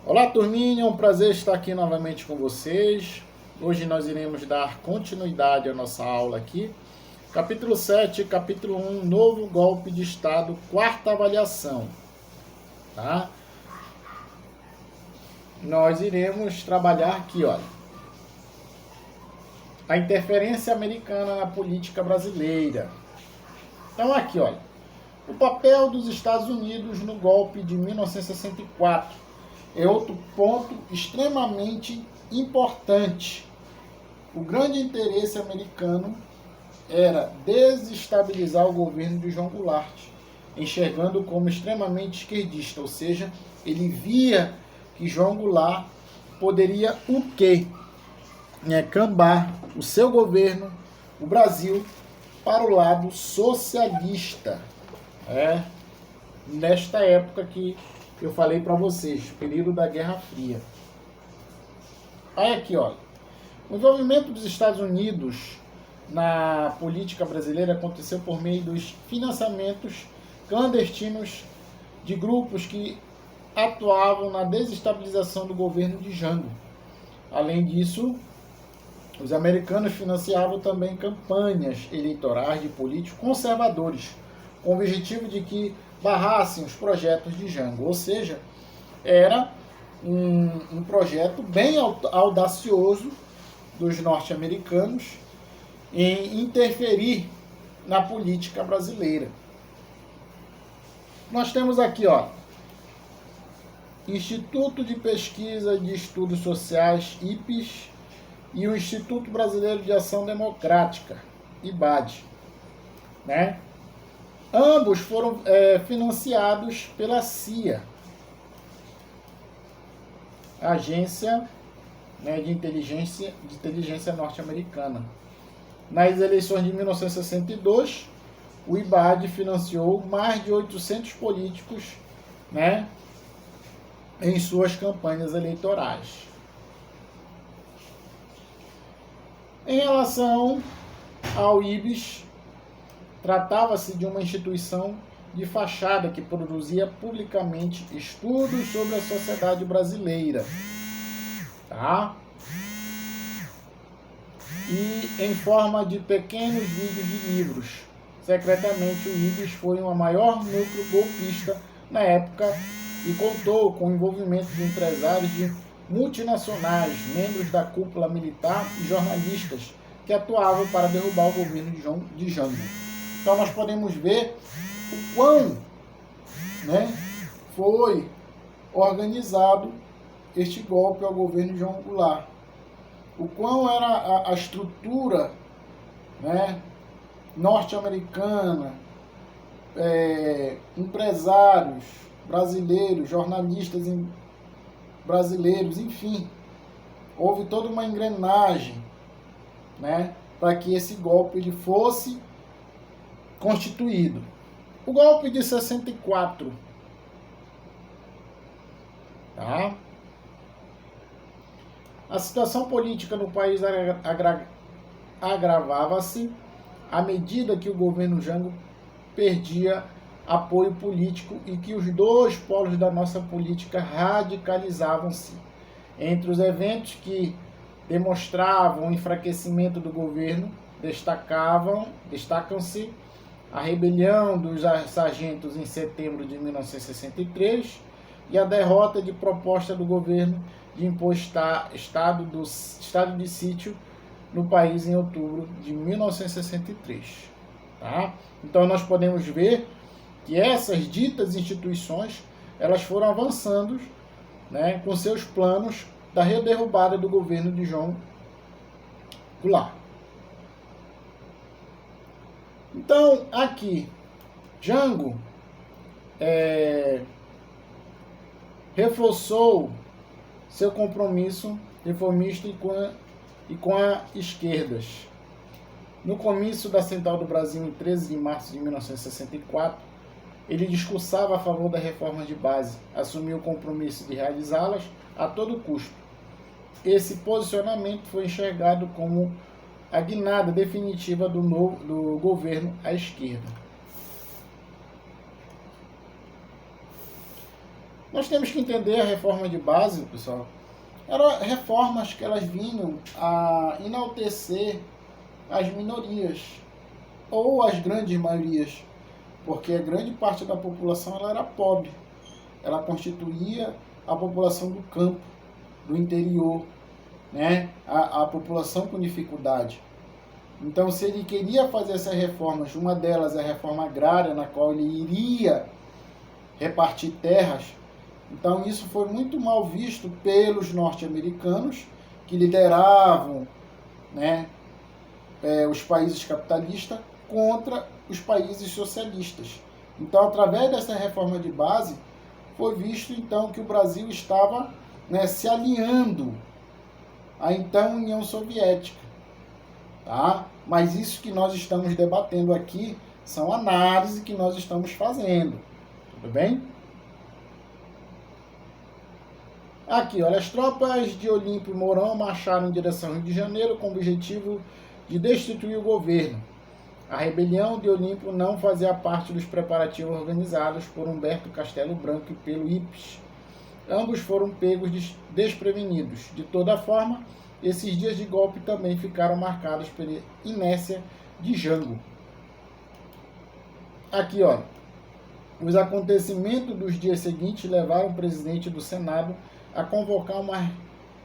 Olá, turminha, é um prazer estar aqui novamente com vocês. Hoje nós iremos dar continuidade à nossa aula aqui. Capítulo 7, capítulo 1, novo golpe de Estado, quarta avaliação. Tá? Nós iremos trabalhar aqui, olha, a interferência americana na política brasileira. Então aqui, olha, o papel dos Estados Unidos no golpe de 1964 é outro ponto extremamente importante. O grande interesse americano era desestabilizar o governo de João Goulart, enxergando como extremamente esquerdista, ou seja, ele via que João Goulart poderia o quê? Cambar o seu governo, o Brasil, para o lado socialista. Nesta época que eu falei para vocês, período da Guerra Fria. Aí aqui, olha, o envolvimento dos Estados Unidos na política brasileira aconteceu por meio dos financiamentos clandestinos de grupos que atuavam na desestabilização do governo de Jango. Além disso, os americanos financiavam também campanhas eleitorais de políticos conservadores, com o objetivo de que barrassem os projetos de Jango. Ou seja, era um projeto bem audacioso dos norte-americanos em interferir na política brasileira. Nós temos aqui, ó, Instituto de Pesquisa de Estudos Sociais, IPES, e o Instituto Brasileiro de Ação Democrática, IBAD, né? Ambos foram financiados pela CIA, a agência, né, de inteligência norte-americana. Nas eleições de 1962, o IBAD financiou mais de 800 políticos, né, em suas campanhas eleitorais. Em relação ao IBES, tratava-se de uma instituição de fachada que produzia publicamente estudos sobre a sociedade brasileira, tá? E em forma de pequenos vídeos de livros. Secretamente, o IBES foi o maior núcleo golpista na época e contou com o envolvimento de empresários de multinacionais, membros da cúpula militar e jornalistas que atuavam para derrubar o governo de Jango. Então nós podemos ver o quão, né, foi organizado este golpe ao governo de João Goulart. O quão era a estrutura, né, norte-americana, empresários brasileiros, jornalistas brasileiros, enfim, houve toda uma engrenagem, né, para que esse golpe ele fosse constituído. O golpe de 64, tá? A situação política no país agravava-se à medida que o governo Jango perdia apoio político e que os dois polos da nossa política radicalizavam-se. Entre os eventos que demonstravam o enfraquecimento do governo, destacam-se a rebelião dos sargentos em setembro de 1963 e a derrota de proposta do governo de impor estado de sítio no país em outubro de 1963. Tá? Então nós podemos ver que essas ditas instituições elas foram avançando, né, com seus planos da derrubada do governo de João Goulart. Então, aqui, Jango reforçou seu compromisso reformista e com a esquerdas. No comício da Central do Brasil, em 13 de março de 1964, ele discursava a favor das reformas de base, assumiu o compromisso de realizá-las a todo custo. Esse posicionamento foi enxergado como a guinada definitiva do governo à esquerda. Nós temos que entender a reforma de base, pessoal. Eram reformas que elas vinham a enaltecer as minorias ou as grandes maiorias, porque a grande parte da população ela era pobre. Ela constituía a população do campo, do interior, né? A população com dificuldade. Então, se ele queria fazer essas reformas, uma delas é a reforma agrária, na qual ele iria repartir terras, então isso foi muito mal visto pelos norte-americanos, que lideravam, né, os países capitalistas contra os países socialistas. Então, através dessa reforma de base, foi visto então que o Brasil estava, né, se alinhando à então União Soviética. Tá? Mas isso que nós estamos debatendo aqui são análises que nós estamos fazendo. Tudo bem? Aqui, olha, as tropas de Olímpio e Mourão marcharam em direção ao Rio de Janeiro com o objetivo de destituir o governo. A rebelião de Olímpio não fazia parte dos preparativos organizados por Humberto Castelo Branco e pelo IPES. Ambos foram pegos desprevenidos. De toda forma, esses dias de golpe também ficaram marcados pela inércia de Jango. Aqui, ó, os acontecimentos dos dias seguintes levaram o presidente do Senado a convocar uma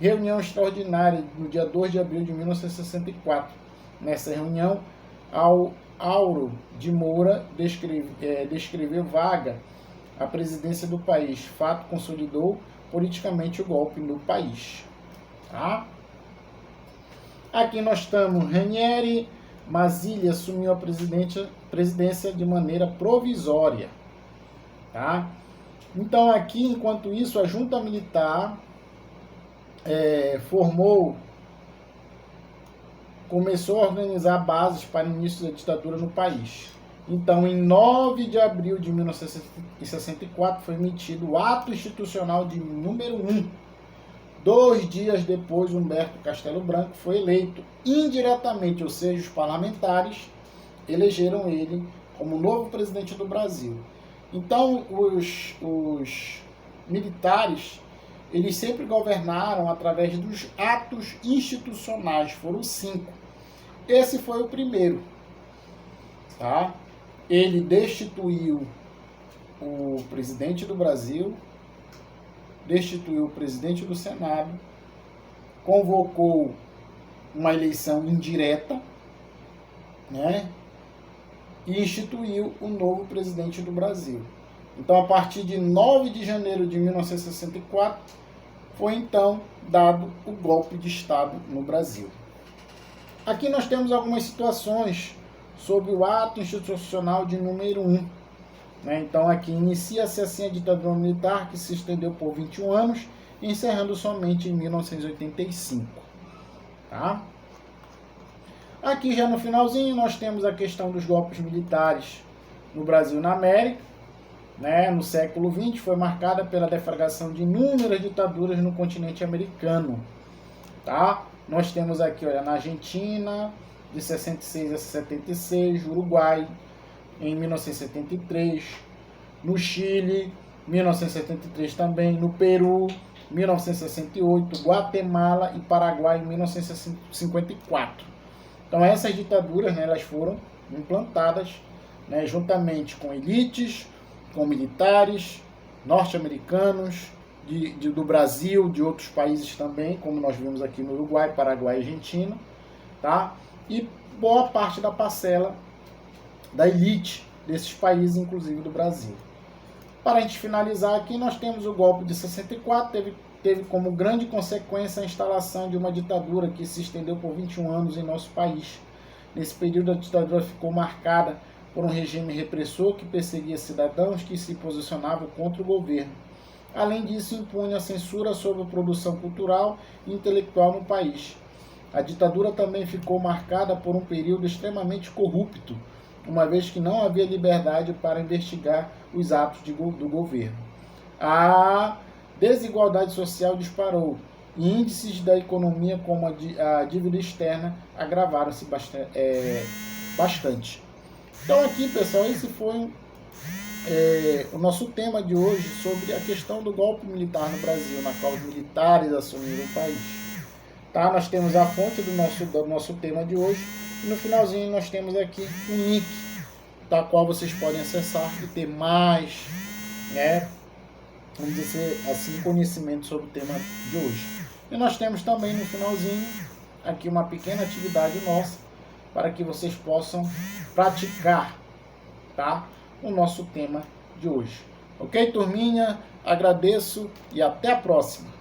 reunião extraordinária no dia 2 de abril de 1964. Nessa reunião, Auro de Moura descreveu vaga a presidência do país. Fato consolidou politicamente o golpe no país. Tá? Aqui nós estamos, Ranieri Mazzilli assumiu a presidência de maneira provisória. Tá? Então aqui, enquanto isso, a junta militar começou a organizar bases para o início da ditadura no país. Então, em 9 de abril de 1964, foi emitido o ato institucional de número 1. 2 dias depois, Humberto Castelo Branco foi eleito indiretamente, ou seja, os parlamentares elegeram ele como novo presidente do Brasil. Então, os militares, eles sempre governaram através dos atos institucionais, foram 5. Esse foi o primeiro, tá? Ele destituiu o presidente do Brasil, destituiu o presidente do Senado, convocou uma eleição indireta, né? E instituiu o novo presidente do Brasil. Então, a partir de 9 de janeiro de 1964, foi então dado o golpe de Estado no Brasil. Aqui nós temos algumas situações sobre o ato institucional de número 1. Né? Então, aqui inicia-se assim a ditadura militar, que se estendeu por 21 anos, encerrando somente em 1985. Tá? Aqui já no finalzinho nós temos a questão dos golpes militares no Brasil e na América. Né? No século XX foi marcada pela deflagração de inúmeras ditaduras no continente americano. Tá? Nós temos aqui, olha, na Argentina, de 66 a 76, Uruguai, em 1973, no Chile, 1973 também, no Peru, 1968, Guatemala e Paraguai, em 1954. Então essas ditaduras, né, elas foram implantadas, né, juntamente com elites, com militares norte-americanos, do Brasil, de outros países também, como nós vimos aqui no Uruguai, Paraguai e Argentina, tá? E boa parte da parcela da elite desses países, inclusive do Brasil. Para a gente finalizar aqui, nós temos o golpe de 64, teve como grande consequência a instalação de uma ditadura que se estendeu por 21 anos em nosso país. Nesse período, a ditadura ficou marcada por um regime repressor que perseguia cidadãos que se posicionavam contra o governo. Além disso, impunha a censura sobre a produção cultural e intelectual no país. A ditadura também ficou marcada por um período extremamente corrupto, uma vez que não havia liberdade para investigar os atos do governo. A desigualdade social disparou e índices da economia, como a dívida externa, agravaram-se bastante. Então aqui, pessoal, esse foi o nosso tema de hoje sobre a questão do golpe militar no Brasil, na qual os militares assumiram o país. Tá? Nós temos a fonte do nosso tema de hoje e no finalzinho nós temos aqui um link, da qual vocês podem acessar e ter mais, vamos dizer assim, conhecimento sobre o tema de hoje. E nós temos também no finalzinho aqui uma pequena atividade nossa para que vocês possam praticar, tá? O nosso tema de hoje. Ok, turminha? Agradeço e até a próxima.